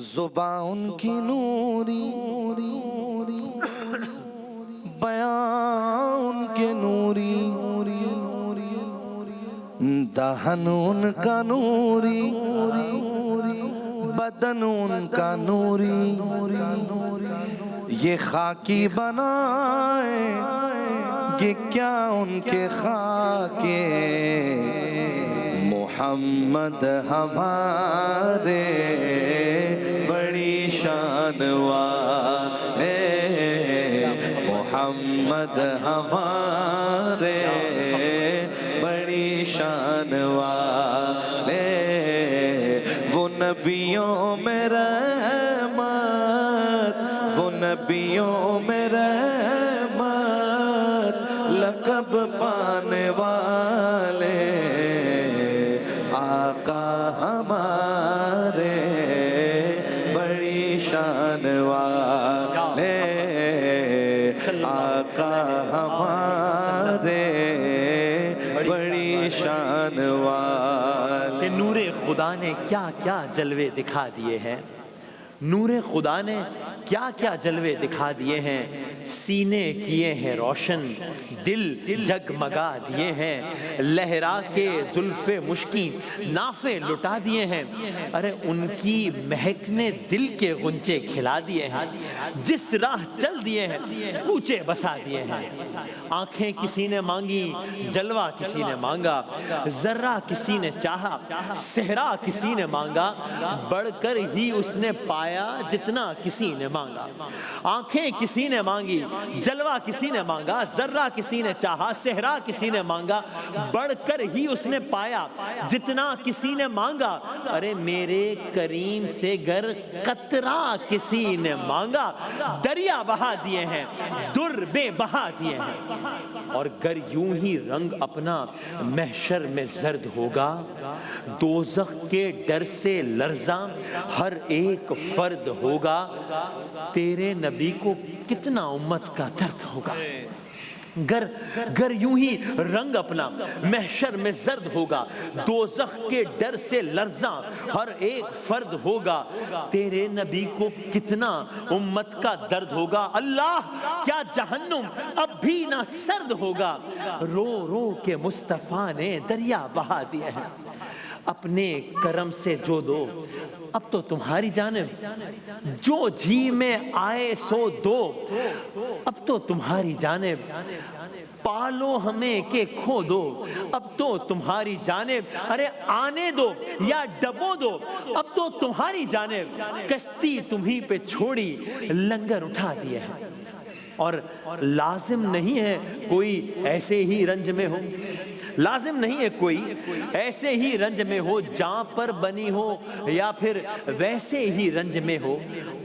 زبان ان کی نوری، بیان ان کے نوری، دہن ان کا نوری، بدن ان کا نوری، یہ خاکی بنائے کہ کیا ان کے خاکے، محمد ہمارے بڑی شان والے، محمد ہمارے بڑی شان والے، وہ نبیوں میں رحمت، وہ نبیوں میں رحمت، لقب پانے والے، آقا ہمارے بڑی شان والے، آقا ہمارے بڑی شان والے۔ نور خدا نے کیا کیا جلوے دکھا دیے ہیں، نور خدا نے کیا کیا جلوے دکھا دیے ہیں، سینے کیے ہیں روشن، دل جگمگا دیے ہیں، لہرا کے زلف مشکیں نافے لٹا دیے ہیں، ارے ان کی مہک نے دل کے غنچے کھلا دیے ہیں، جس راہ چل دیے ہیں کوچے بسا دیے ہیں، آنکھیں کسی نے مانگی جلوہ کسی نے مانگا، ذرہ کسی نے چاہا صحرا کسی نے مانگا، بڑھ کر ہی اس نے پایا جتنا کسی نے مانگا، آنکھیں کسی نے مانگی جلوہ کسی نے مانگا، ذرہ کسی نے چاہا صحرا کسی نے مانگا، بڑھ کر ہی اس نے پایا جتنا کسی نے مانگا، ارے میرے کریم سے گر قطرہ کسی نے مانگا، دریا بہا دیے ہیں در بے بہا دیے ہیں، اور گر یوں ہی رنگ اپنا محشر میں زرد ہوگا، دوزخ کے ڈر سے لرزاں ہر ایک فرد ہوگا، تیرے نبی کو کتنا امت کا درد ہوگا، گر یوں ہی رنگ اپنا محشر میں زرد ہوگا، دوزخ کے ڈر سے لرزاں ہر ایک فرد ہوگا، تیرے نبی کو کتنا امت کا درد ہوگا، اللہ کیا جہنم اب بھی نہ سرد ہوگا، رو رو کے مصطفیٰ نے دریا بہا دیا ہے، اپنے کرم سے جو دو اب تو تمہاری جانب، جو جی میں آئے سو دو اب تو تمہاری جانب، پالو ہمیں کہ کھو دو اب تو تمہاری جانب، ارے آنے دو یا ڈبو دو اب تو تمہاری جانب، کشتی تمہیں پہ چھوڑی لنگر اٹھا دیے ہیں، اور لازم نہیں ہے کوئی ایسے ہی رنج میں ہو، لازم نہیں ہے کوئی ایسے ہی رنج میں ہو جہاں پر بنی ہو یا پھر ویسے ہی رنج میں ہو،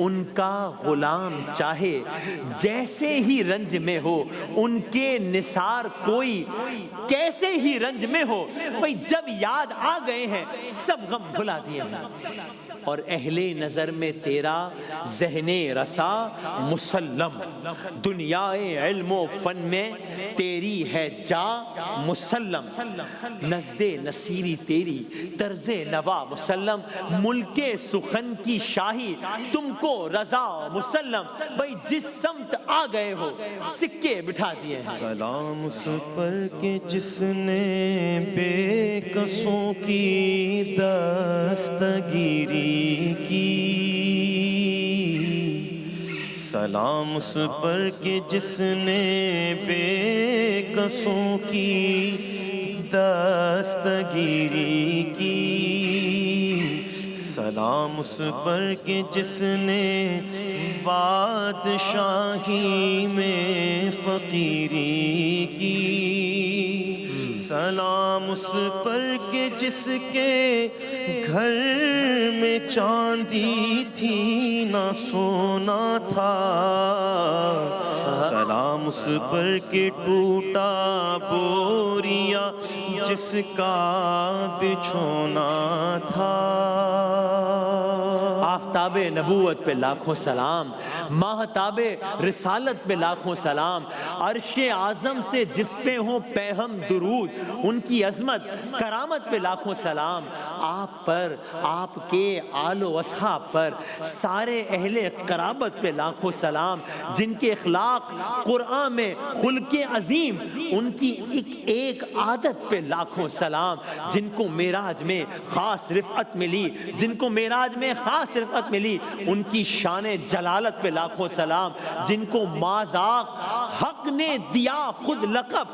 ان کا غلام چاہے جیسے ہی رنج میں ہو، ان کے نثار کوئی کیسے ہی رنج میں ہو، بھئی جب یاد آ گئے ہیں سب غم بھلا دیے ہیں، اور اہل نظر میں تیرا ذہن رسا مسلم، دنیا علم و فن میں تیری ہے جا مسلم، نزد نصیری تیری طرز نوا مسلم، ملک سخن کی شاہی تم کو رضا مسلم، بھئی جس سمت آ گئے ہو سکے بٹھا دیے ہیں، سلام اس پر کہ جس نے بے کسوں کی دستگیری کی، سلام اس پر کہ جس نے بے کسوں کی دستگیری کی، سلام اس پر کہ جس نے بادشاہی میں فقیری کی، سلام اس پر کہ جس کے گھر میں چاندی تھی نہ سونا تھا، سلام اس پر کہ ٹوٹا بوریا جس کا بچھونا تھا. آفتاب نبوت پہ لاکھوں سلام، ماہتاب رسالت پہ لاکھوں سلام، عرش اعظم سے جس پہ ہوں پیہم درود، ان کی عظمت کرامت پہ لاکھوں سلام. آپ پر، آپ کے آل و اصحاب پر، سارے اہل قرابت پہ لاکھوں سلام، جن کے اخلاق قرآن میں خلق عظیم، ان کی ایک عادت پہ لاکھوں سلام، جن کو معراج میں خاص رفعت ملی، جن کو معراج میں خاص رفعت ملی، ان کی شان جلالت پہ لاکھوں سلام، جن کو مازاق حق نے دیا خود لقب،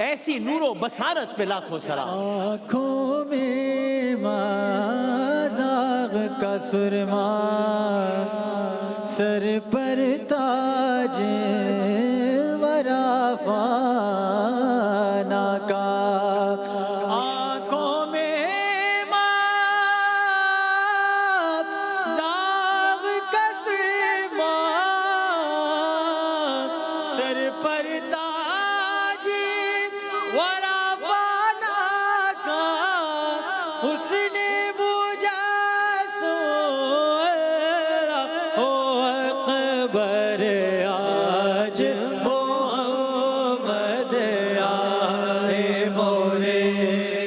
ایسی نور و بصارت پہ لاکھوں سلام. آنکھوں میں مازاغ کا سرما، سر پر تاج ورا فانا کا. آنکھوں میں مازاغ کا سرما، سر پر تاج ورا فانا کا. حسن مجسم ہو اکبر آج محمد آئے مورے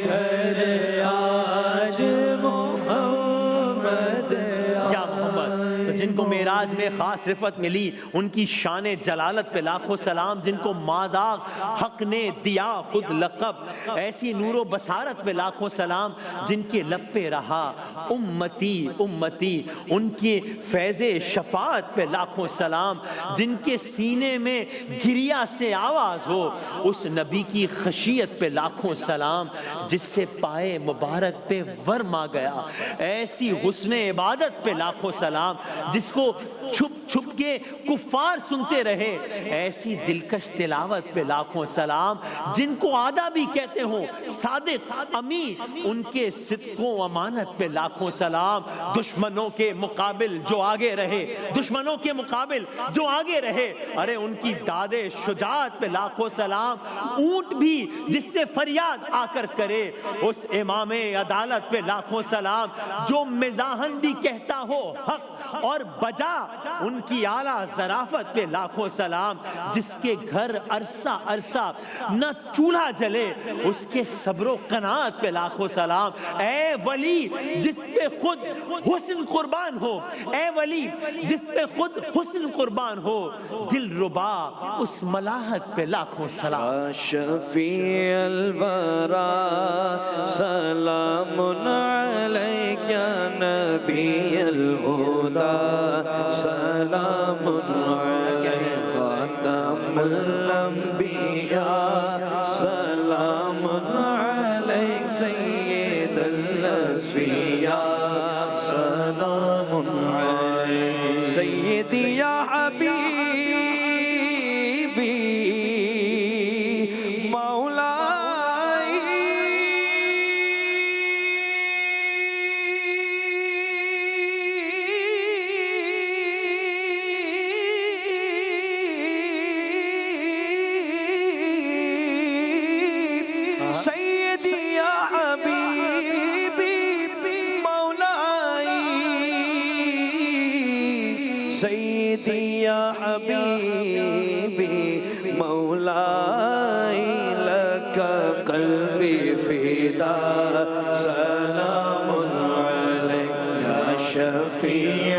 گھر آج محمد یا محمد. تو جن کو معراج میں خاص رفعت ملی، ان کی شان جلالت پہ لاکھوں سلام، جن کو مازاق حق نے دیا خود لقب، ایسی نور و بصارت پہ لاکھوں سلام، جن کے لب پہ رہا امتی امتی، ان کے فیض شفاعت پہ لاکھوں سلام، جن کے سینے میں گریا سے آواز ہو اس نبی کی خشیت پہ لاکھوں سلام، جس سے پائے مبارک پہ ورم آ گیا، ایسی حسن عبادت پہ لاکھوں سلام، جس کو چھپ چھپ کے کفار سنتے رہے، ایسی دلکش تلاوت پہ لاکھوں سلام، جن کو آدھا بھی کہتے ہوں صادق امین، ان کے صدق و امانت پہ لاکھوں سلام، دشمنوں کے مقابل جو آگے رہے، دشمنوں کے مقابل جو آگے رہے، ارے ان کی داد شجاعت پہ لاکھوں سلام، اونٹ بھی جس سے فریاد آ کر کرے، اس امام عدالت پہ لاکھوں سلام، جو مزاحن بھی کہتا ہو حق اور بجا، ان کی اعلیٰ ظرافت پہ لاکھوں سلام، جس کے گھر عرصہ عرصہ نہ چولہا جلے، اس کے صبر و قناعت پہ لاکھوں سلام. اے ولی جس پہ خود حسن قربان ہو، اے ولی جس پہ خود حسن قربان ہو، دل ربا اس ملاحت پہ لاکھوں سلام. شفیع الورا سلام علیک یا نبی الہدا، سلام علیک خاتم الانبیاء، سلام علیک سید الاصفیاء، سلام علیک سیدی یا حبیبی مولائی. سیدی یا حبیبی مولائی، سیدی یا حبیبی مولائی، لکا قلبی فدا، سلام علیک یا شفیع